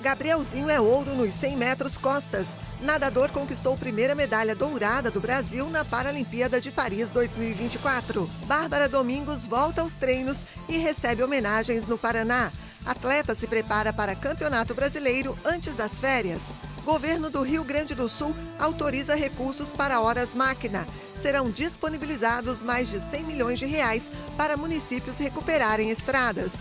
Gabrielzinho é ouro nos 100 metros costas. Nadador conquistou primeira medalha dourada do Brasil na Paralimpíada de Paris 2024. Bárbara Domingos volta aos treinos e recebe homenagens no Paraná. Atleta se prepara para Campeonato Brasileiro antes das férias. Governo do Rio Grande do Sul autoriza recursos para horas máquina. Serão disponibilizados mais de 100 milhões de reais para municípios recuperarem estradas.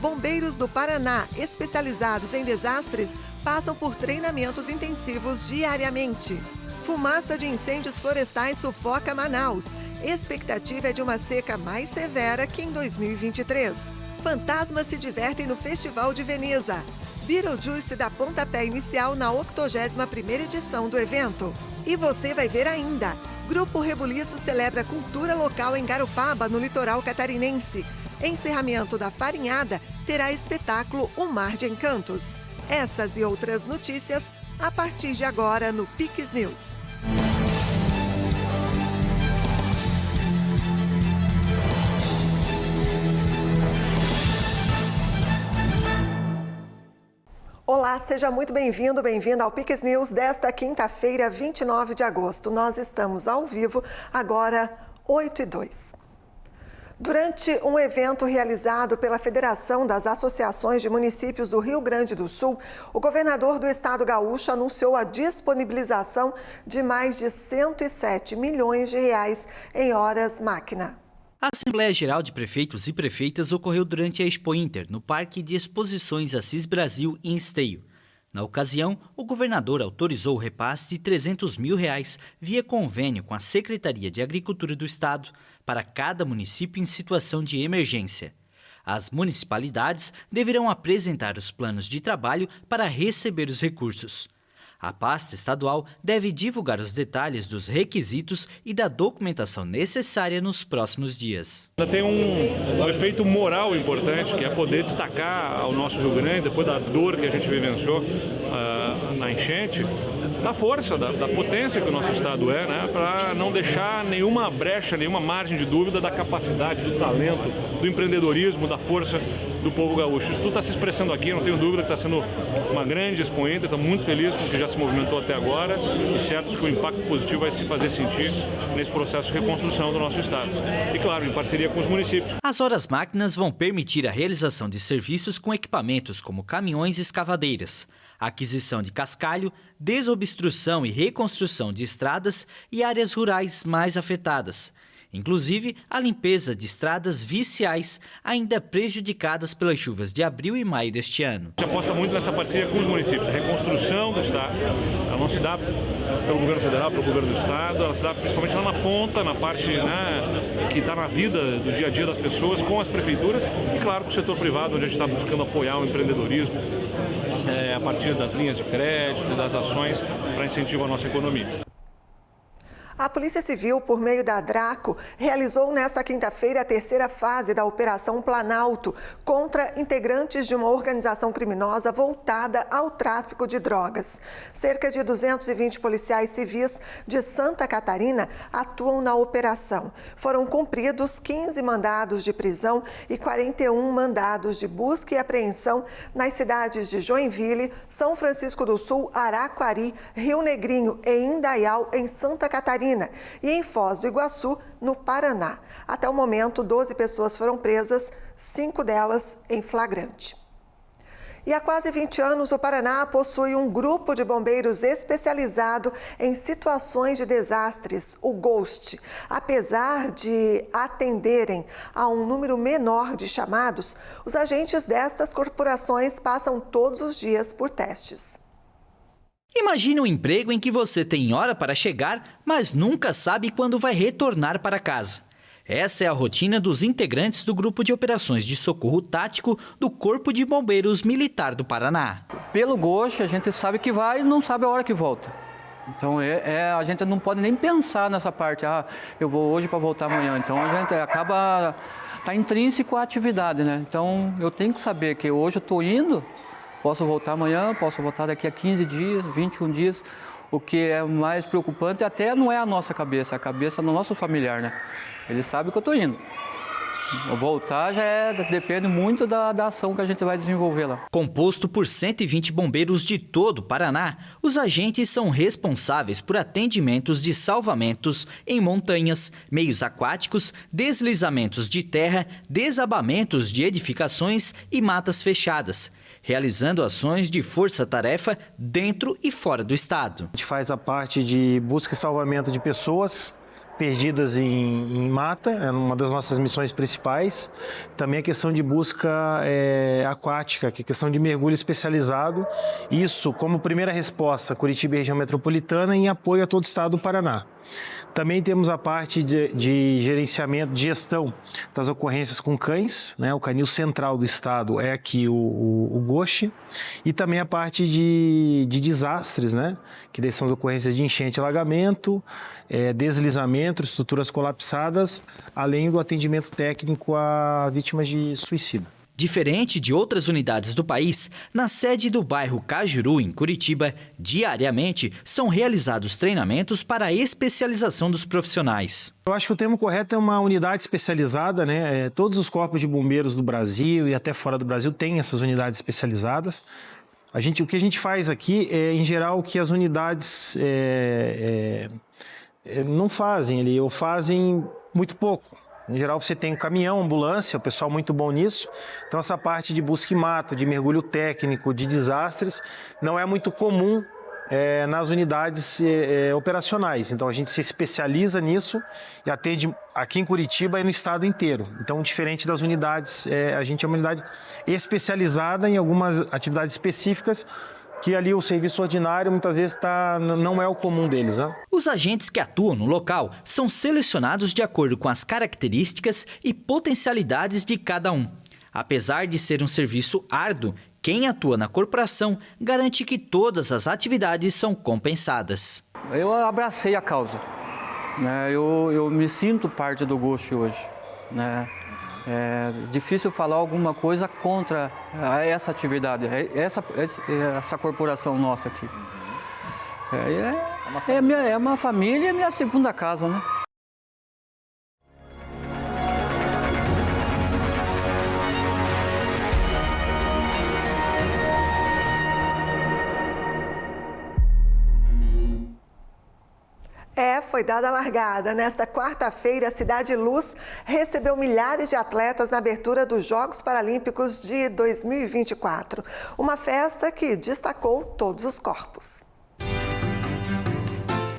Bombeiros do Paraná, especializados em desastres, passam por treinamentos intensivos diariamente. Fumaça de incêndios florestais sufoca Manaus. Expectativa é de uma seca mais severa que em 2023. Fantasmas se divertem no Festival de Veneza. Beetlejuice dá pontapé inicial na 81ª edição do evento. E você vai ver ainda. Grupo Rebuliço celebra cultura local em Garopaba, no litoral catarinense. Encerramento da farinhada terá espetáculo O Mar de Encantos. Essas e outras notícias a partir de agora no Pix News. Olá, seja muito bem-vindo, bem-vinda ao Pix News desta quinta-feira, 29 de agosto. Nós estamos ao vivo, agora 8h02. Durante um evento realizado pela Federação das Associações de Municípios do Rio Grande do Sul, o governador do estado gaúcho anunciou a disponibilização de mais de 107 milhões de reais em horas máquina. A Assembleia Geral de Prefeitos e Prefeitas ocorreu durante a Expo Inter, no Parque de Exposições Assis Brasil, em Esteio. Na ocasião, o governador autorizou o repasse de R$ 300 mil via convênio com a Secretaria de Agricultura do Estado para cada município em situação de emergência. As municipalidades deverão apresentar os planos de trabalho para receber os recursos. A pasta estadual deve divulgar os detalhes dos requisitos e da documentação necessária nos próximos dias. Tem um efeito moral importante, que é poder destacar ao nosso Rio Grande, depois da dor que a gente vivenciou na enchente, da força, da potência que o nosso estado é, né, para não deixar nenhuma brecha, nenhuma margem de dúvida da capacidade, do talento, do empreendedorismo, da força do povo gaúcho. Isso tudo está se expressando aqui, não tenho dúvida que está sendo uma grande expoente, estou muito feliz com o que já se movimentou até agora e certo que o impacto positivo vai se fazer sentir nesse processo de reconstrução do nosso estado. E claro, em parceria com os municípios. As horas máquinas vão permitir a realização de serviços com equipamentos como caminhões e escavadeiras, aquisição de cascalho, desobstrução e reconstrução de estradas e áreas rurais mais afetadas. Inclusive, a limpeza de estradas viciais ainda prejudicadas pelas chuvas de abril e maio deste ano. A gente aposta muito nessa parceria com os municípios. A reconstrução do estado, ela não se dá pelo governo federal, pelo governo do estado, ela se dá principalmente lá na ponta, na parte que está na vida do dia a dia das pessoas, com as prefeituras e, claro, com o setor privado, onde a gente está buscando apoiar o empreendedorismo a partir das linhas de crédito, das ações para incentivo à nossa economia. A Polícia Civil, por meio da Draco, realizou nesta quinta-feira a terceira fase da Operação Planalto contra integrantes de uma organização criminosa voltada ao tráfico de drogas. Cerca de 220 policiais civis de Santa Catarina atuam na operação. Foram cumpridos 15 mandados de prisão e 41 mandados de busca e apreensão nas cidades de Joinville, São Francisco do Sul, Araquari, Rio Negrinho e Indaial, em Santa Catarina, e em Foz do Iguaçu, no Paraná. Até o momento, 12 pessoas foram presas, 5 delas em flagrante. E há quase 20 anos, o Paraná possui um grupo de bombeiros especializado em situações de desastres, o GHOST. Apesar de atenderem a um número menor de chamados, os agentes destas corporações passam todos os dias por testes. Imagine um emprego em que você tem hora para chegar, mas nunca sabe quando vai retornar para casa. Essa é a rotina dos integrantes do Grupo de Operações de Socorro Tático do Corpo de Bombeiros Militar do Paraná. Pelo GHOST, a gente sabe que vai e não sabe a hora que volta. Então, a gente não pode nem pensar nessa parte, eu vou hoje para voltar amanhã. Então, a gente acaba, tá intrínseco à atividade, né? Então, eu tenho que saber que hoje eu estou indo, posso voltar amanhã, posso voltar daqui a 15 dias, 21 dias. O que é mais preocupante até não é a nossa cabeça, a cabeça do nosso familiar, né? Ele sabe que eu estou indo. Voltar depende muito da ação que a gente vai desenvolver lá. Composto por 120 bombeiros de todo o Paraná, os agentes são responsáveis por atendimentos de salvamentos em montanhas, meios aquáticos, deslizamentos de terra, desabamentos de edificações e matas fechadas, realizando ações de força-tarefa dentro e fora do estado. A gente faz a parte de busca e salvamento de pessoas perdidas em mata, é uma das nossas missões principais. Também a questão de busca aquática, que é a questão de mergulho especializado. Isso como primeira resposta, Curitiba e região metropolitana, em apoio a todo o estado do Paraná. Também temos a parte de gerenciamento, de gestão das ocorrências com cães, né? O canil central do estado é aqui o Goche, e também a parte de desastres, né? Que são as ocorrências de enchente e alagamento, deslizamento, estruturas colapsadas, além do atendimento técnico a vítimas de suicídio. Diferente de outras unidades do país, na sede do bairro Cajuru, em Curitiba, diariamente são realizados treinamentos para a especialização dos profissionais. Eu acho que o termo correto é uma unidade especializada, né? Todos os corpos de bombeiros do Brasil e até fora do Brasil têm essas unidades especializadas. O que a gente faz aqui é, em geral, o que as unidades não fazem, ou fazem muito pouco. Em geral, você tem um caminhão, ambulância, o pessoal muito bom nisso. Então, essa parte de busca e mato, de mergulho técnico, de desastres, não é muito comum nas unidades operacionais. Então, a gente se especializa nisso e atende aqui em Curitiba e no estado inteiro. Então, diferente das unidades, a gente é uma unidade especializada em algumas atividades específicas, que ali o serviço ordinário muitas vezes não é o comum deles, né? Os agentes que atuam no local são selecionados de acordo com as características e potencialidades de cada um. Apesar de ser um serviço árduo, quem atua na corporação garante que todas as atividades são compensadas. Eu abracei a causa, né? Eu me sinto parte do Goche hoje, né? É difícil falar alguma coisa contra essa atividade, essa corporação nossa aqui. É uma família, é minha segunda casa, né? Foi dada a largada. Nesta quarta-feira, a Cidade Luz recebeu milhares de atletas na abertura dos Jogos Paralímpicos de 2024. Uma festa que destacou todos os corpos.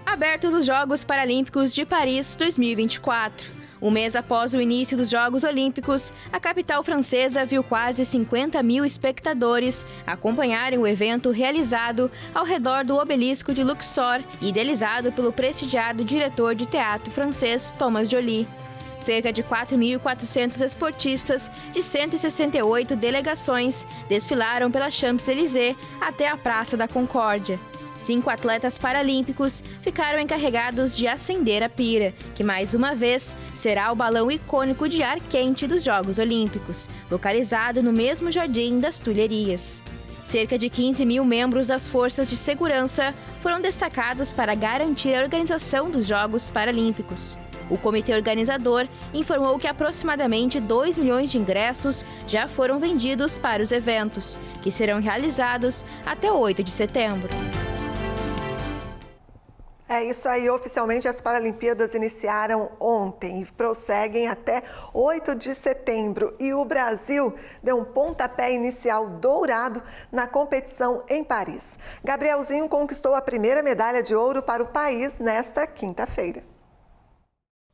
Abertos os Jogos Paralímpicos de Paris 2024. Um mês após o início dos Jogos Olímpicos, a capital francesa viu quase 50 mil espectadores acompanharem o evento realizado ao redor do obelisco de Luxor, idealizado pelo prestigiado diretor de teatro francês Thomas Joly. Cerca de 4.400 esportistas de 168 delegações desfilaram pela Champs-Élysées até a Praça da Concórdia. 5 atletas paralímpicos ficaram encarregados de acender a pira, que mais uma vez será o balão icônico de ar quente dos Jogos Olímpicos, localizado no mesmo Jardim das Tulherias. Cerca de 15 mil membros das forças de segurança foram destacados para garantir a organização dos Jogos Paralímpicos. O comitê organizador informou que aproximadamente 2 milhões de ingressos já foram vendidos para os eventos, que serão realizados até 8 de setembro. É isso aí, oficialmente as Paralimpíadas iniciaram ontem e prosseguem até 8 de setembro. E o Brasil deu um pontapé inicial dourado na competição em Paris. Gabrielzinho conquistou a primeira medalha de ouro para o país nesta quinta-feira.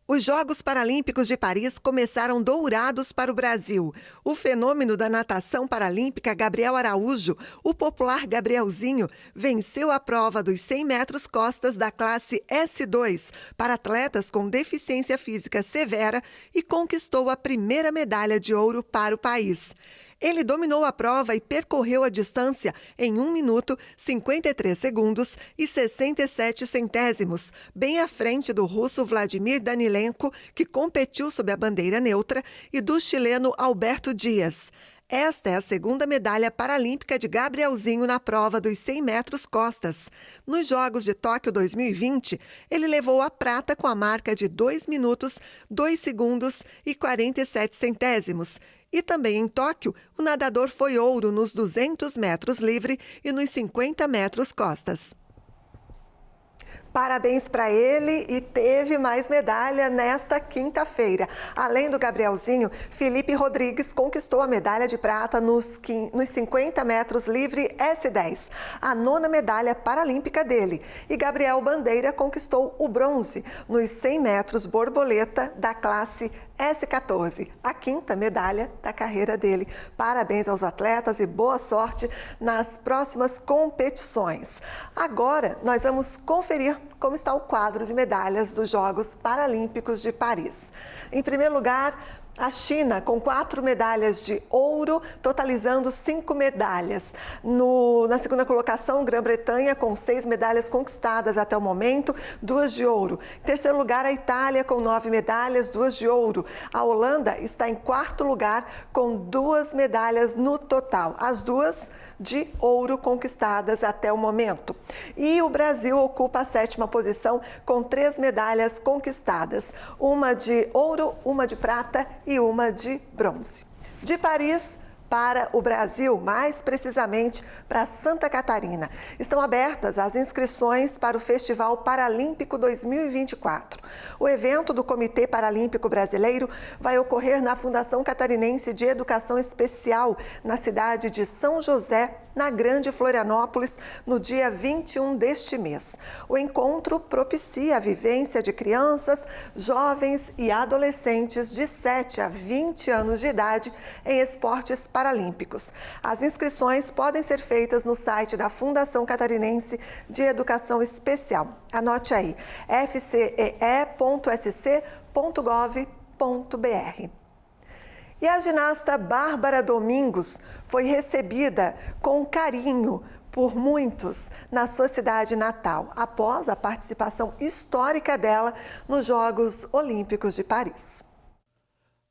Os Jogos Paralímpicos de Paris começaram dourados para o Brasil. O fenômeno da natação paralímpica Gabriel Araújo, o popular Gabrielzinho, venceu a prova dos 100 metros costas da classe S2 para atletas com deficiência física severa e conquistou a primeira medalha de ouro para o país. Ele dominou a prova e percorreu a distância em 1 minuto, 53 segundos e 67 centésimos, bem à frente do russo Vladimir Danilenko, que competiu sob a bandeira neutra, e do chileno Alberto Dias. Esta é a segunda medalha paralímpica de Gabrielzinho na prova dos 100 metros costas. Nos Jogos de Tóquio 2020, ele levou a prata com a marca de 2 minutos, 2 segundos e 47 centésimos. E também em Tóquio, o nadador foi ouro nos 200 metros livre e nos 50 metros costas. Parabéns para ele e teve mais medalha nesta quinta-feira. Além do Gabrielzinho, Felipe Rodrigues conquistou a medalha de prata nos 50 metros livre S10, a 9ª medalha paralímpica dele. E Gabriel Bandeira conquistou o bronze nos 100 metros borboleta da classe S14, a 5ª medalha da carreira dele. Parabéns aos atletas e boa sorte nas próximas competições. Agora, nós vamos conferir como está o quadro de medalhas dos Jogos Paralímpicos de Paris. Em primeiro lugar, a China, com 4 medalhas de ouro, totalizando 5 medalhas. Na segunda colocação, Grã-Bretanha, com 6 medalhas conquistadas até o momento, 2 de ouro. Em terceiro lugar, a Itália, com 9 medalhas, 2 de ouro. A Holanda está em quarto lugar, com 2 medalhas no total. As 2 de ouro conquistadas até o momento. E o Brasil ocupa a 7ª posição com 3 medalhas conquistadas, uma de ouro, uma de prata e uma de bronze. De Paris para o Brasil, mais precisamente para Santa Catarina, estão abertas as inscrições para o Festival Paralímpico 2024. O evento do Comitê Paralímpico Brasileiro vai ocorrer na Fundação Catarinense de Educação Especial, na cidade de São José, na Grande Florianópolis, no dia 21 deste mês. O encontro propicia a vivência de crianças, jovens e adolescentes de 7 a 20 anos de idade em esportes paralímpicos. As inscrições podem ser feitas no site da Fundação Catarinense de Educação Especial. Anote aí, fcee.sc.gov.br. E a ginasta Bárbara Domingos foi recebida com carinho por muitos na sua cidade natal, após a participação histórica dela nos Jogos Olímpicos de Paris.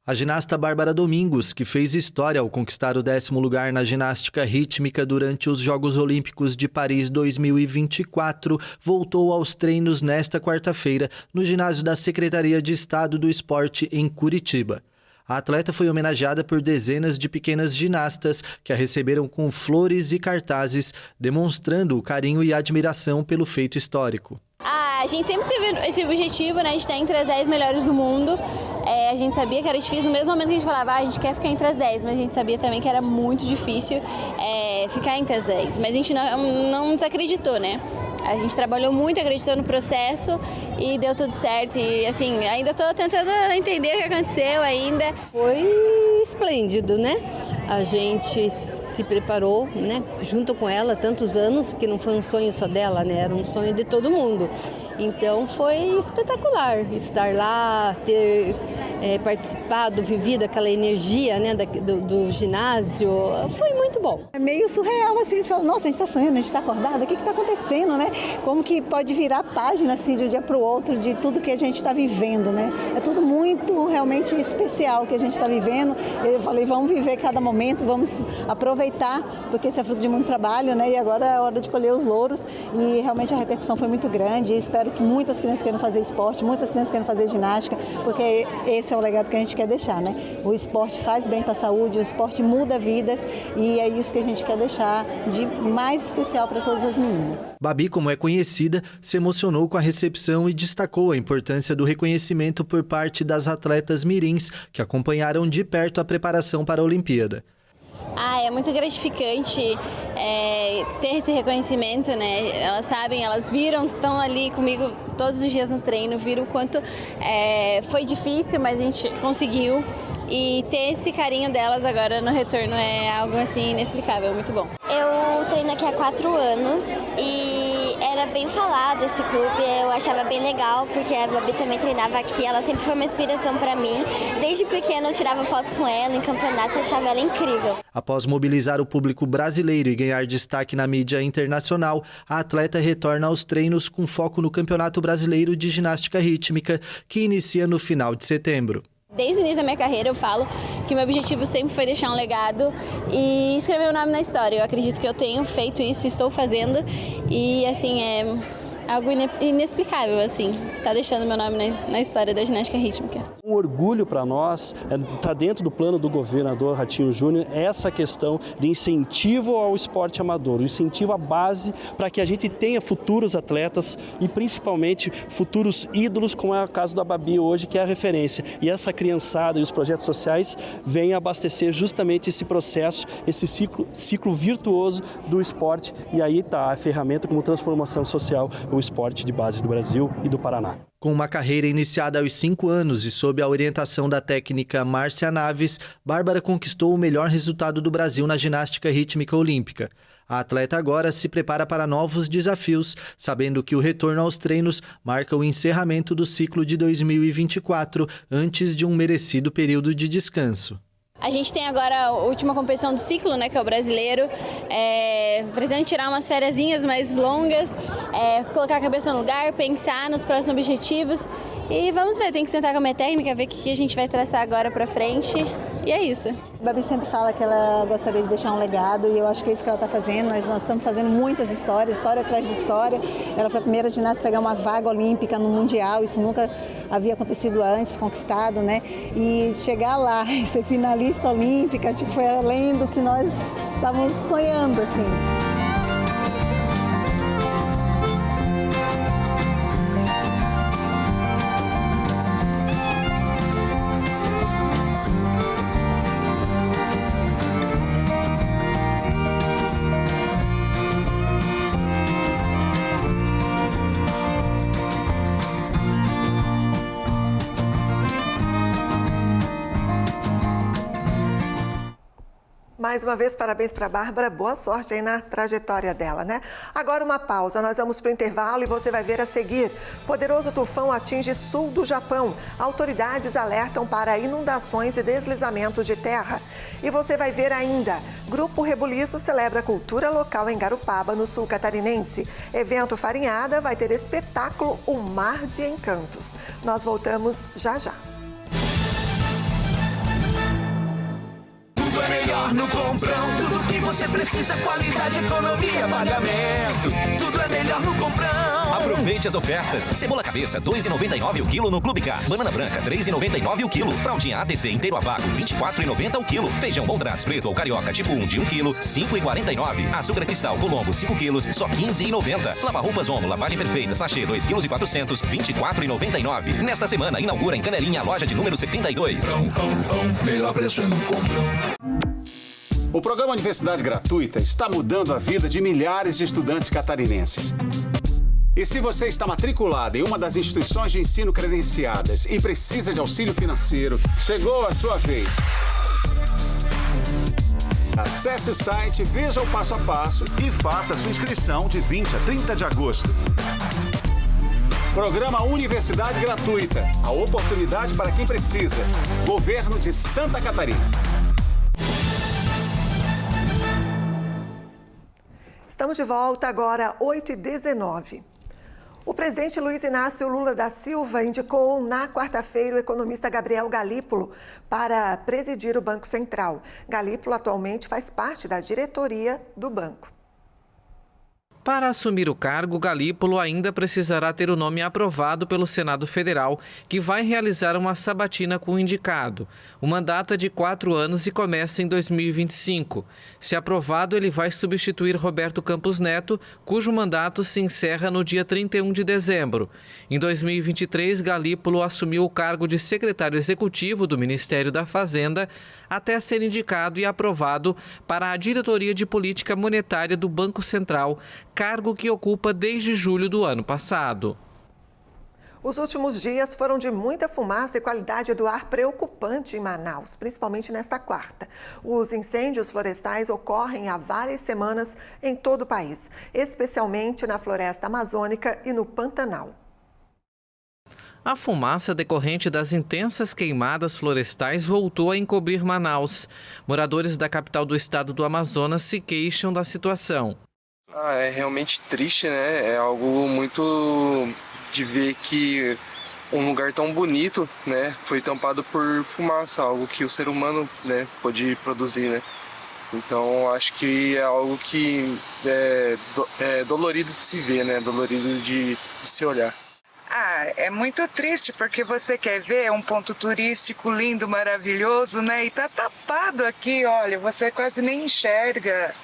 A ginasta Bárbara Domingos, que fez história ao conquistar o 10º lugar na ginástica rítmica durante os Jogos Olímpicos de Paris 2024, voltou aos treinos nesta quarta-feira no ginásio da Secretaria de Estado do Esporte em Curitiba. A atleta foi homenageada por dezenas de pequenas ginastas que a receberam com flores e cartazes, demonstrando o carinho e admiração pelo feito histórico. A gente sempre teve esse objetivo, né, de estar entre as 10 melhores do mundo. A gente sabia que era difícil, no mesmo momento que a gente falava, a gente quer ficar entre as 10, mas a gente sabia também que era muito difícil ficar entre as 10. Mas a gente não desacreditou, né? A gente trabalhou muito, acreditou no processo e deu tudo certo. E assim, ainda estou tentando entender o que aconteceu ainda. Foi esplêndido, né? A gente se preparou, né, junto com ela, tantos anos, que não foi um sonho só dela, né? Era um sonho de todo mundo. Então foi espetacular estar lá, ter participado, vivido aquela energia, né, do ginásio. Foi muito bom. É meio surreal, assim, a gente fala, nossa, a gente está sonhando, a gente está acordada, o que está acontecendo, né? Como que pode virar página, assim, de um dia para o outro, de tudo que a gente está vivendo, né? É tudo muito, realmente especial que a gente está vivendo. Eu falei, vamos viver cada momento, vamos aproveitar, porque isso é fruto de muito trabalho, né? E agora é hora de colher os louros. E realmente a repercussão foi muito grande. Espero que muitas crianças queiram fazer esporte, muitas crianças queiram fazer ginástica, porque esse é o legado que a gente quer deixar, né? O esporte faz bem para a saúde, o esporte muda vidas e é isso que a gente quer deixar de mais especial para todas as meninas. Babi, como é conhecida, se emocionou com a recepção e destacou a importância do reconhecimento por parte das atletas mirins que acompanharam de perto a preparação para a Olimpíada. É muito gratificante ter esse reconhecimento, né? Elas sabem, elas viram, estão ali comigo todos os dias no treino, viram o quanto foi difícil, mas a gente conseguiu. E ter esse carinho delas agora no retorno é algo assim inexplicável, muito bom. Eu treino aqui há 4 anos e era bem falado esse clube, eu achava bem legal, porque a Babi também treinava aqui, ela sempre foi uma inspiração para mim. Desde pequena eu tirava foto com ela em campeonato, eu achava ela incrível. Após mobilizar o público brasileiro e ganhar destaque na mídia internacional, a atleta retorna aos treinos com foco no Campeonato Brasileiro de Ginástica Rítmica, que inicia no final de setembro. Desde o início da minha carreira eu falo que o meu objetivo sempre foi deixar um legado e escrever o nome na história. Eu acredito que eu tenho feito isso, estou fazendo e assim é algo inexplicável, assim, tá deixando meu nome na história da ginástica rítmica. Um orgulho para nós, tá dentro do plano do governador Ratinho Júnior, essa questão de incentivo ao esporte amador, o incentivo à base para que a gente tenha futuros atletas e principalmente futuros ídolos, como é o caso da Babi hoje, que é a referência. E essa criançada e os projetos sociais vêm abastecer justamente esse processo, esse ciclo virtuoso do esporte. E aí está a ferramenta como transformação social, o esporte de base do Brasil e do Paraná. Com uma carreira iniciada aos 5 anos e sob a orientação da técnica Márcia Naves, Bárbara conquistou o melhor resultado do Brasil na ginástica rítmica olímpica. A atleta agora se prepara para novos desafios, sabendo que o retorno aos treinos marca o encerramento do ciclo de 2024, antes de um merecido período de descanso. A gente tem agora a última competição do ciclo, né, que é o brasileiro. Pretendo tirar umas fériasinhas mais longas, colocar a cabeça no lugar, pensar nos próximos objetivos e vamos ver, tem que sentar com a minha técnica, ver o que a gente vai traçar agora pra frente e é isso. A Babi sempre fala que ela gostaria de deixar um legado e eu acho que é isso que ela está fazendo. Nós estamos fazendo muitas histórias, história atrás de história. Ela foi a primeira ginasta a pegar uma vaga olímpica no Mundial, isso nunca havia acontecido antes, conquistado, né? E chegar lá e ser finalista olímpica, tipo, foi além do que nós estávamos sonhando, assim. Mais uma vez, parabéns para a Bárbara, boa sorte aí na trajetória dela, né? Agora uma pausa, nós vamos para o intervalo e você vai ver a seguir. Poderoso tufão atinge sul do Japão. Autoridades alertam para inundações e deslizamentos de terra. E você vai ver ainda, Grupo Rebuliço celebra a cultura local em Garopaba, no sul catarinense. Evento Farinhada vai ter espetáculo O Mar de Encantos. Nós voltamos já já. Tudo é melhor no Comprão, tudo que você precisa, qualidade, economia, pagamento. Tudo é melhor no Comprão. Aproveite as ofertas. Cebola cabeça, R$ 2,99 o quilo no Clube Car. Banana branca, R$ 3,99 o quilo. Fraldinha ATC inteiro a vácuo, R$ 24,90 o quilo. Feijão Bom Trás preto ou carioca tipo 1 de 1 quilo, R$ 5,49. Açúcar cristal Colombo 5 quilos, só R$ 15,90. Lava-roupas Omo, lavagem perfeita, sachê 2,4 kg, R$ 24,99. Nesta semana, inaugura em Canelinha a loja de número 72. Melhor preço é no Comprão. O programa Universidade Gratuita está mudando a vida de milhares de estudantes catarinenses. E se você está matriculado em uma das instituições de ensino credenciadas e precisa de auxílio financeiro, chegou a sua vez. Acesse o site, veja o passo a passo e faça sua inscrição de 20 a 30 de agosto. Programa Universidade Gratuita. A oportunidade para quem precisa. Governo de Santa Catarina. Estamos de volta agora, 8h19. O presidente Luiz Inácio Lula da Silva indicou na quarta-feira o economista Gabriel Galípolo para presidir o Banco Central. Galípolo atualmente faz parte da diretoria do banco. Para assumir o cargo, Galípolo ainda precisará ter o nome aprovado pelo Senado Federal, que vai realizar uma sabatina com o indicado. O mandato é de 4 anos e começa em 2025. Se aprovado, ele vai substituir Roberto Campos Neto, cujo mandato se encerra no dia 31 de dezembro. Em 2023, Galípolo assumiu o cargo de secretário executivo do Ministério da Fazenda, até ser indicado e aprovado para a diretoria de política monetária do Banco Central, cargo que ocupa desde julho do ano passado. Os últimos dias foram de muita fumaça e qualidade do ar preocupante em Manaus, principalmente nesta quarta. Os incêndios florestais ocorrem há várias semanas em todo o país, especialmente na floresta amazônica e no Pantanal. A fumaça decorrente das intensas queimadas florestais voltou a encobrir Manaus. Moradores da capital do estado do Amazonas se queixam da situação. É realmente triste, né? É algo muito de ver que um lugar tão bonito, né, foi tampado por fumaça, algo que o ser humano, né, pôde produzir, né. Então acho que é algo que é dolorido de se ver, né, dolorido de se olhar. É muito triste porque você quer ver um ponto turístico lindo, maravilhoso, né? E tá tapado aqui, olha, você quase nem enxerga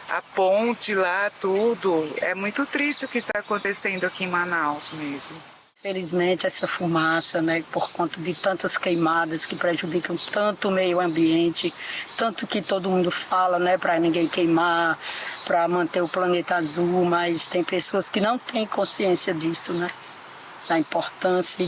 a ponte lá, tudo. É muito triste o que está acontecendo aqui em Manaus mesmo. Felizmente essa fumaça, né, por conta de tantas queimadas que prejudicam tanto o meio ambiente, tanto que todo mundo fala, né, para ninguém queimar, para manter o planeta azul, mas tem pessoas que não têm consciência disso, né? Da importância e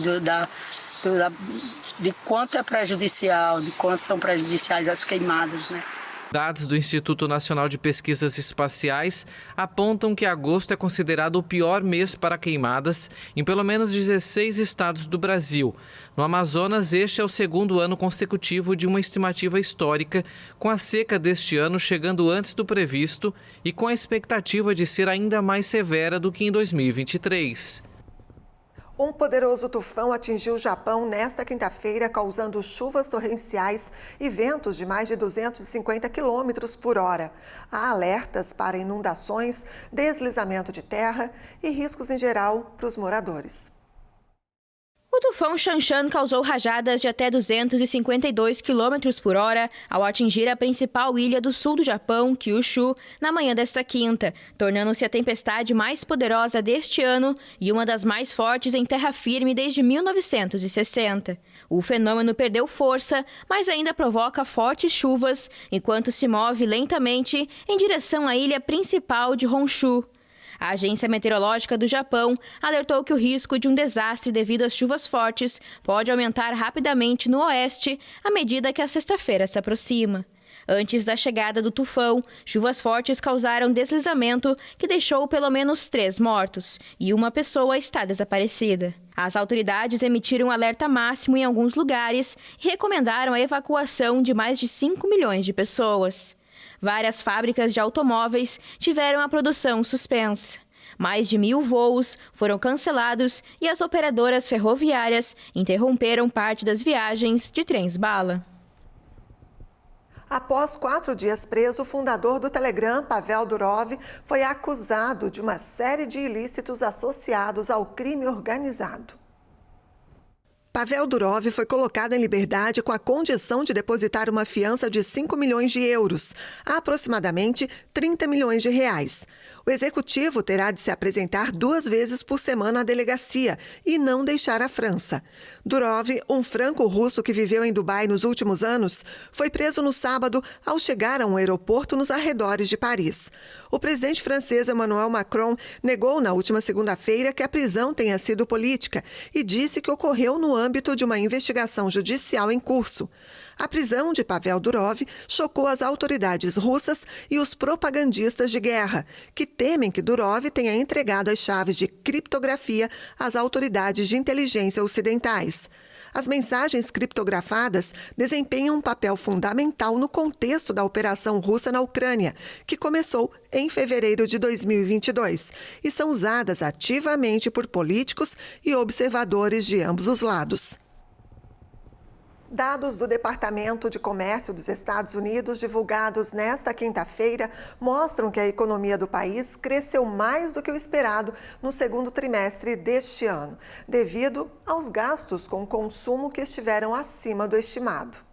de quanto é prejudicial, de quanto são prejudiciais as queimadas, né? Dados do Instituto Nacional de Pesquisas Espaciais apontam que agosto é considerado o pior mês para queimadas em pelo menos 16 estados do Brasil. No Amazonas, este é o segundo ano consecutivo de uma estimativa histórica, com a seca deste ano chegando antes do previsto e com a expectativa de ser ainda mais severa do que em 2023. Um poderoso tufão atingiu o Japão nesta quinta-feira, causando chuvas torrenciais e ventos de mais de 250 km por hora. Há alertas para inundações, deslizamento de terra e riscos em geral para os moradores. O tufão Shanshan causou rajadas de até 252 km por hora ao atingir a principal ilha do sul do Japão, Kyushu, na manhã desta quinta, tornando-se a tempestade mais poderosa deste ano e uma das mais fortes em terra firme desde 1960. O fenômeno perdeu força, mas ainda provoca fortes chuvas, enquanto se move lentamente em direção à ilha principal de Honshu. A Agência Meteorológica do Japão alertou que o risco de um desastre devido às chuvas fortes pode aumentar rapidamente no oeste à medida que a sexta-feira se aproxima. Antes da chegada do tufão, chuvas fortes causaram deslizamento que deixou pelo menos 3 mortos e uma pessoa está desaparecida. As autoridades emitiram alerta máximo em alguns lugares e recomendaram a evacuação de mais de 5 milhões de pessoas. Várias fábricas de automóveis tiveram a produção suspensa. Mais de 1.000 voos foram cancelados e as operadoras ferroviárias interromperam parte das viagens de trens-bala. Após 4 dias preso, o fundador do Telegram, Pavel Durov, foi acusado de uma série de ilícitos associados ao crime organizado. Pavel Durov foi colocado em liberdade com a condição de depositar uma fiança de 5 milhões de euros, aproximadamente 30 milhões de reais. O executivo terá de se apresentar 2 vezes por semana à delegacia e não deixar a França. Durov, um franco-russo que viveu em Dubai nos últimos anos, foi preso no sábado ao chegar a um aeroporto nos arredores de Paris. O presidente francês Emmanuel Macron negou na última segunda-feira que a prisão tenha sido política e disse que ocorreu no âmbito de uma investigação judicial em curso. A prisão de Pavel Durov chocou as autoridades russas e os propagandistas de guerra, que temem que Durov tenha entregado as chaves de criptografia às autoridades de inteligência ocidentais. As mensagens criptografadas desempenham um papel fundamental no contexto da operação russa na Ucrânia, que começou em fevereiro de 2022, e são usadas ativamente por políticos e observadores de ambos os lados. Dados do Departamento de Comércio dos Estados Unidos, divulgados nesta quinta-feira, mostram que a economia do país cresceu mais do que o esperado no segundo trimestre deste ano, devido aos gastos com consumo que estiveram acima do estimado.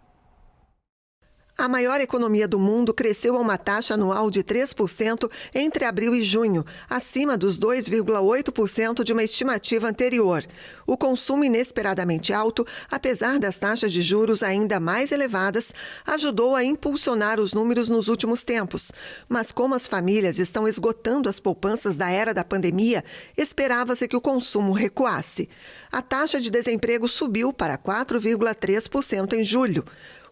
A maior economia do mundo cresceu a uma taxa anual de 3% entre abril e junho, acima dos 2,8% de uma estimativa anterior. O consumo inesperadamente alto, apesar das taxas de juros ainda mais elevadas, ajudou a impulsionar os números nos últimos tempos. Mas como as famílias estão esgotando as poupanças da era da pandemia, esperava-se que o consumo recuasse. A taxa de desemprego subiu para 4,3% em julho.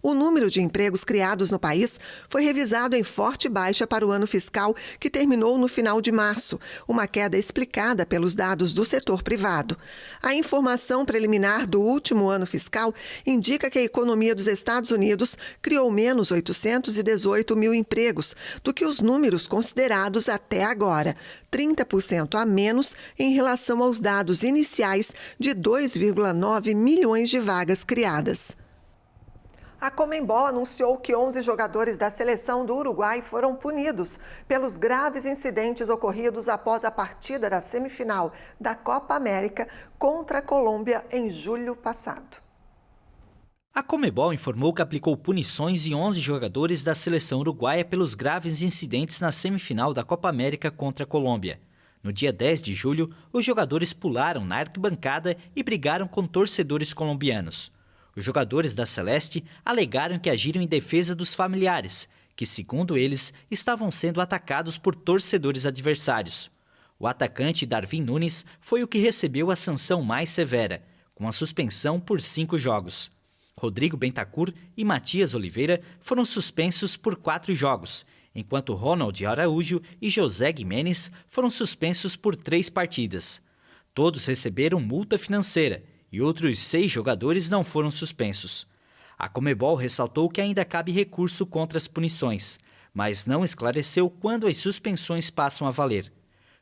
O número de empregos criados no país foi revisado em forte baixa para o ano fiscal que terminou no final de março, uma queda explicada pelos dados do setor privado. A informação preliminar do último ano fiscal indica que a economia dos Estados Unidos criou menos 818 mil empregos do que os números considerados até agora, 30% a menos em relação aos dados iniciais de 2,9 milhões de vagas criadas. A Conmebol anunciou que 11 jogadores da seleção do Uruguai foram punidos pelos graves incidentes ocorridos após a partida da semifinal da Copa América contra a Colômbia em julho passado. A Conmebol informou que aplicou punições em 11 jogadores da seleção uruguaia pelos graves incidentes na semifinal da Copa América contra a Colômbia. No dia 10 de julho, os jogadores pularam na arquibancada e brigaram com torcedores colombianos. Os jogadores da Celeste alegaram que agiram em defesa dos familiares, que, segundo eles, estavam sendo atacados por torcedores adversários. O atacante Darwin Nunes foi o que recebeu a sanção mais severa, com a suspensão por 5 jogos. Rodrigo Bentancur e Matias Oliveira foram suspensos por 4 jogos, enquanto Ronald Araújo e José Guimenes foram suspensos por 3 partidas. Todos receberam multa financeira e outros 6 jogadores não foram suspensos. A Conmebol ressaltou que ainda cabe recurso contra as punições, mas não esclareceu quando as suspensões passam a valer.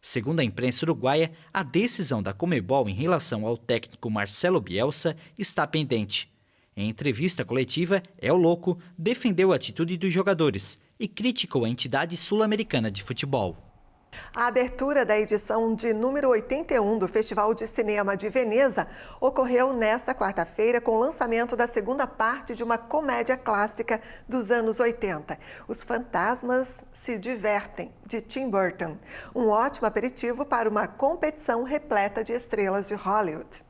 Segundo a imprensa uruguaia, a decisão da Conmebol em relação ao técnico Marcelo Bielsa está pendente. Em entrevista coletiva, El Loco defendeu a atitude dos jogadores e criticou a entidade sul-americana de futebol. A abertura da edição de número 81 do Festival de Cinema de Veneza ocorreu nesta quarta-feira com o lançamento da segunda parte de uma comédia clássica dos anos 80, Os Fantasmas se Divertem, de Tim Burton. Um ótimo aperitivo para uma competição repleta de estrelas de Hollywood.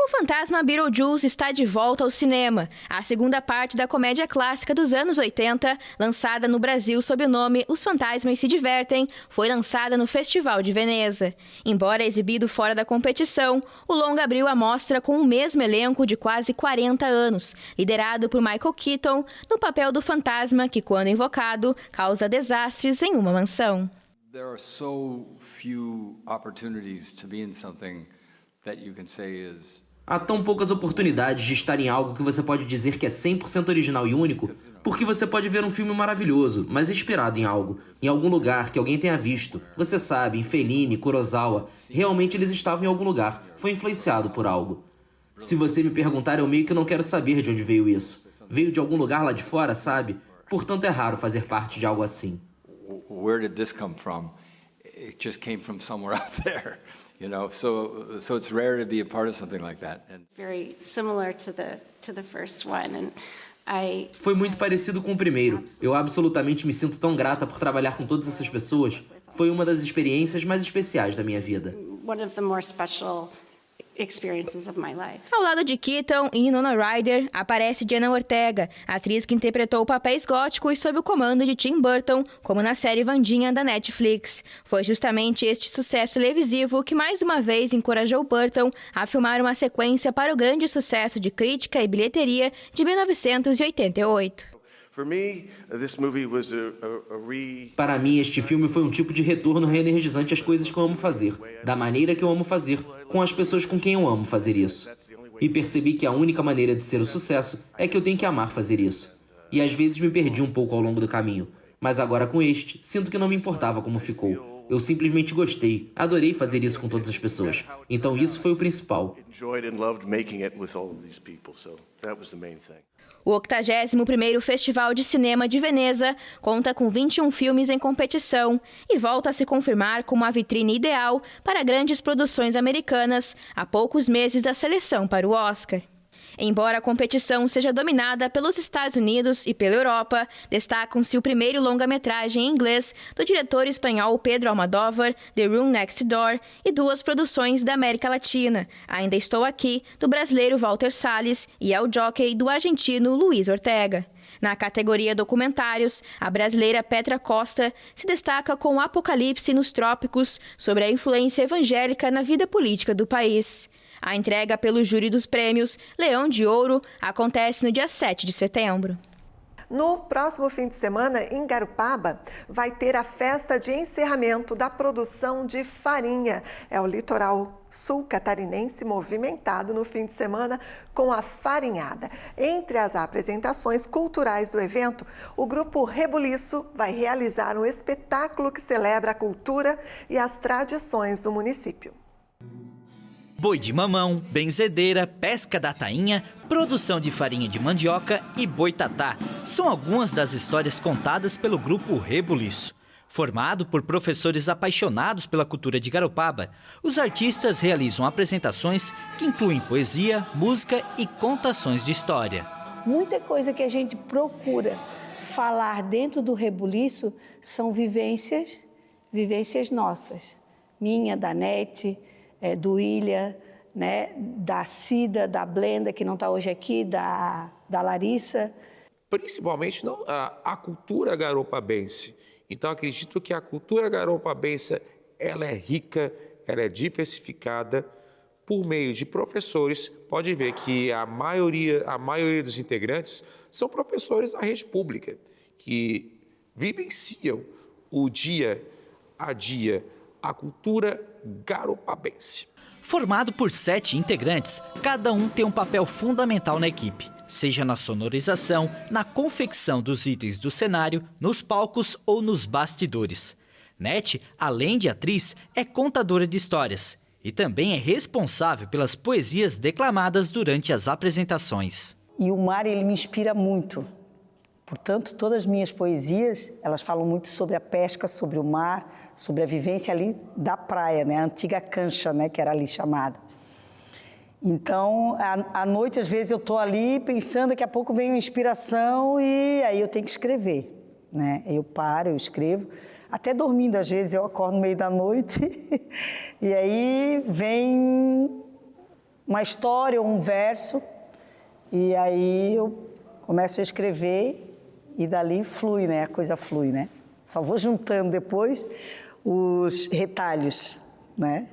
O fantasma Beetlejuice está de volta ao cinema. A segunda parte da comédia clássica dos anos 80, lançada no Brasil sob o nome Os Fantasmas se Divertem, foi lançada no Festival de Veneza. Embora exibido fora da competição, o longa abriu a mostra com o mesmo elenco de quase 40 anos, liderado por Michael Keaton, no papel do fantasma que, quando invocado, causa desastres em uma mansão. There are so few opportunities to be in something that you can say is... Há tão poucas oportunidades de estar em algo que você pode dizer que é 100% original e único, porque você pode ver um filme maravilhoso, mas inspirado em algo, em algum lugar que alguém tenha visto. Você sabe, em Fellini, Kurosawa, realmente eles estavam em algum lugar, foi influenciado por algo. Se você me perguntar, eu meio que não quero saber de onde veio isso. Veio de algum lugar lá de fora, sabe? Portanto, é raro fazer parte de algo assim. Where did this come from? It just came from somewhere out there. You know, so it's rare to be a part of something like that. Very similar to the first one, and Foi muito parecido com o primeiro. Eu absolutamente me sinto tão grata por trabalhar com todas essas pessoas. Foi uma das experiências mais especiais da minha vida. One of the more special experiences of my life. Ao lado de Keaton e Winona Ryder, aparece Jenna Ortega, atriz que interpretou papéis góticos sob o comando de Tim Burton, como na série Wandinha da Netflix. Foi justamente este sucesso televisivo que mais uma vez encorajou Burton a filmar uma sequência para o grande sucesso de crítica e bilheteria de 1988. Para mim, este filme foi um tipo de retorno reenergizante às coisas que eu amo fazer, da maneira que eu amo fazer, com as pessoas com quem eu amo fazer isso. E percebi que a única maneira de ser um sucesso é que eu tenho que amar fazer isso. E às vezes me perdi um pouco ao longo do caminho, mas agora com este, sinto que não me importava como ficou. Eu simplesmente gostei, adorei fazer isso com todas as pessoas. Então isso foi o principal. O 81º Festival de Cinema de Veneza conta com 21 filmes em competição e volta a se confirmar como a vitrine ideal para grandes produções americanas a poucos meses da seleção para o Oscar. Embora a competição seja dominada pelos Estados Unidos e pela Europa, destacam-se o primeiro longa-metragem em inglês do diretor espanhol Pedro Almodóvar, The Room Next Door, e duas produções da América Latina, Ainda Estou Aqui, do brasileiro Walter Salles, e El Jockey, do argentino Luiz Ortega. Na categoria documentários, a brasileira Petra Costa se destaca com Apocalipse nos Trópicos, sobre a influência evangélica na vida política do país. A entrega pelo júri dos prêmios Leão de Ouro acontece no dia 7 de setembro. No próximo fim de semana, em Garopaba, vai ter a festa de encerramento da produção de farinha. É o litoral sul catarinense movimentado no fim de semana com a farinhada. Entre as apresentações culturais do evento, o grupo Rebuliço vai realizar um espetáculo que celebra a cultura e as tradições do município. Boi de mamão, benzedeira, pesca da tainha, produção de farinha de mandioca e boitatá são algumas das histórias contadas pelo grupo Rebuliço. Formado por professores apaixonados pela cultura de Garopaba, os artistas realizam apresentações que incluem poesia, música e contações de história. Muita coisa que a gente procura falar dentro do Rebuliço são vivências nossas. Minha, da Nete, do William, né, da Cida, da Blenda, que não está hoje aqui, da Larissa. Principalmente a cultura garopabense. Então, acredito que a cultura garopabense ela é rica, ela é diversificada. Por meio de professores, pode ver que a maioria dos integrantes são professores da rede pública, que vivenciam o dia a dia, a cultura garopabense. Formado por 7 integrantes, cada um tem um papel fundamental na equipe, seja na sonorização, na confecção dos itens do cenário, nos palcos ou nos bastidores. Nete, além de atriz, é contadora de histórias e também é responsável pelas poesias declamadas durante as apresentações. E o mar, ele me inspira muito. Portanto, todas as minhas poesias, elas falam muito sobre a pesca, sobre o mar, sobre a vivência ali da praia, né? A antiga cancha, né? Que era ali chamada. Então, à noite, às vezes, eu estou ali pensando, daqui a pouco vem uma inspiração e aí eu tenho que escrever, né? Eu paro, eu escrevo. Até dormindo, às vezes, eu acordo no meio da noite e aí vem uma história ou um verso e aí eu começo a escrever e dali flui, né? A coisa flui, né? Só vou juntando depois os retalhos, né?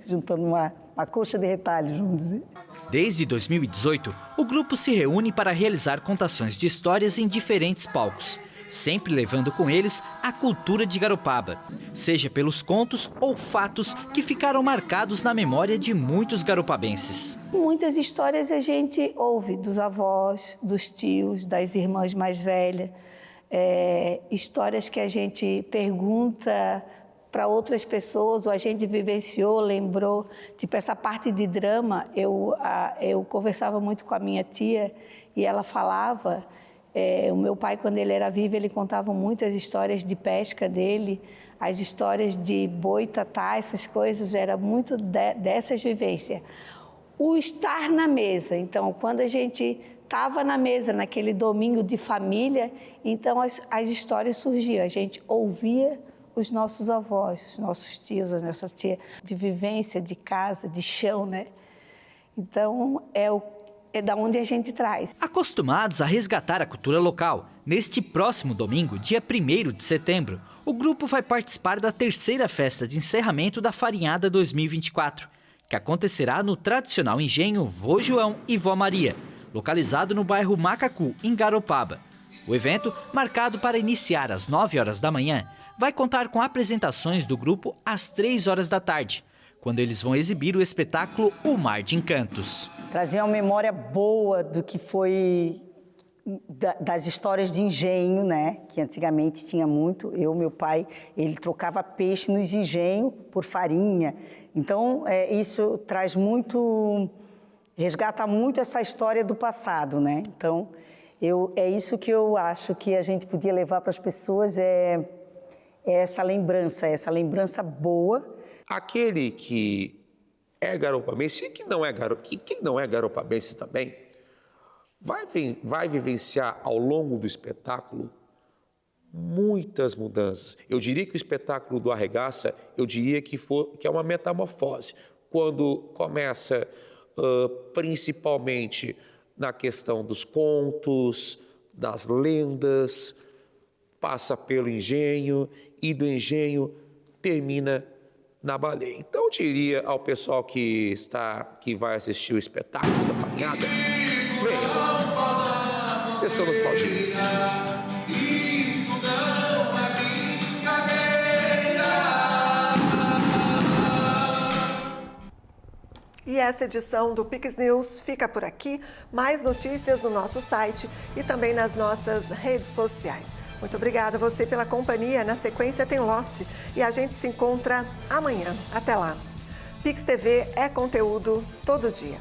Juntando uma coxa de retalhos, vamos dizer. Desde 2018, o grupo se reúne para realizar contações de histórias em diferentes palcos, sempre levando com eles a cultura de Garopaba, seja pelos contos ou fatos que ficaram marcados na memória de muitos garopabenses. Muitas histórias a gente ouve dos avós, dos tios, das irmãs mais velhas, histórias que a gente pergunta para outras pessoas, ou a gente vivenciou, lembrou. Tipo, essa parte de drama, eu conversava muito com a minha tia e ela falava... o meu pai, quando ele era vivo, ele contava muitas histórias de pesca dele, as histórias de boitatá, essas coisas, era muito dessas vivências. O estar na mesa, então, quando a gente estava na mesa, naquele domingo de família, então as histórias surgiam, a gente ouvia os nossos avós, os nossos tios, as nossas tias, de vivência, de casa, de chão, né? Então, é da onde a gente traz. Acostumados a resgatar a cultura local, neste próximo domingo, dia 1º de setembro, o grupo vai participar da 3ª festa de encerramento da Farinhada 2024, que acontecerá no tradicional engenho Vô João e Vó Maria, localizado no bairro Macacu, em Garopaba. O evento, marcado para iniciar às 9 horas da manhã, vai contar com apresentações do grupo às 3 horas da tarde, quando eles vão exibir o espetáculo O Mar de Encantos. Trazer uma memória boa do que foi das histórias de engenho, né? Que antigamente tinha muito. Meu pai, ele trocava peixe nos engenhos por farinha. Então, isso traz muito, resgata muito essa história do passado, né? Então, é isso que eu acho que a gente podia levar para as pessoas, essa lembrança boa. Aquele que é garopabense e quem não é garopabense também, vai vivenciar ao longo do espetáculo muitas mudanças. Eu diria que o espetáculo do Arregaça, que é uma metamorfose, quando começa principalmente na questão dos contos, das lendas, passa pelo engenho e do engenho termina na baleia. Então eu diria ao pessoal que vai assistir o espetáculo da farinhada, venham, sessão nostalgia. E essa edição do Pix News fica por aqui. Mais notícias no nosso site e também nas nossas redes sociais. Muito obrigada a você pela companhia. Na sequência tem Lost e a gente se encontra amanhã. Até lá. Pix TV é conteúdo todo dia.